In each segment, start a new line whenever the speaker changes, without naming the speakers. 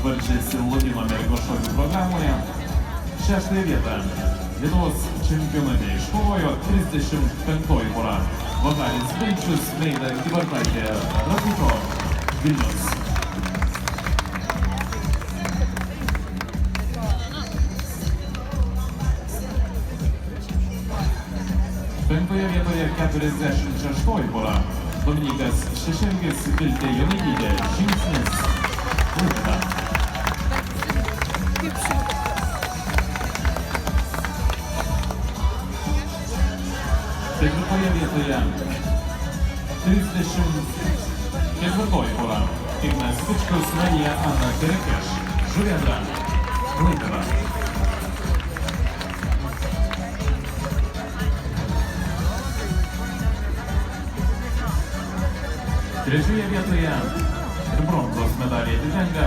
varžėsi Lotynų Amerikos šalių programoje. 6 vietą Lietuvos čempionate iškovojo 35 pora. Vagaris Vilčius, Meida Kybartaitė, Rakuto, Vilnius. 5 vietoje 46 pora. Dominikas Šešelgis, Viltė Jonaitytė, Žingsnis, Klaipėda. 4 vietoje 34 pora. Ignas Vičkus, Marija Ana Kerekeš, Žuvėdra, Klaipėda. 3 vietoje bronzos medalį atitenka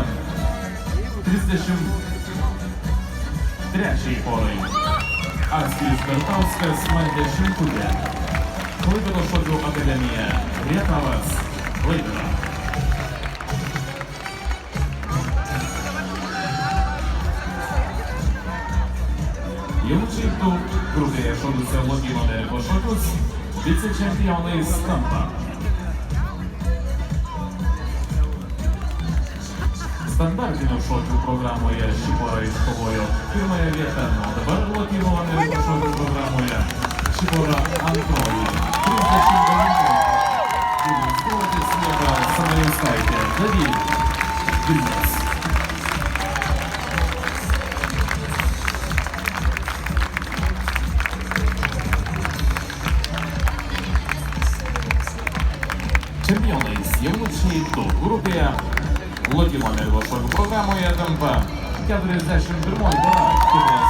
33 porai. Askijus Bertauskas, Mantė Šimkutė, Klaipėdos šokių akademija, Rietavas, Klaipėda. Jaunučiai du grupėje šokusią Lotynų Amerikos šokius vicečempionais tampa. Standartinių šokių programoje ši pora iškovojo 1 vietą, o dabar Lotynų Amerikos šokių programoje ši pora 2. 39. Vilnius Buotis, Lieva Samarauskaitė, David, Vilnius. Čempionais jaunučiai 2 grupėje Lotynų Amerikos šokių programoje tampa 41 pora.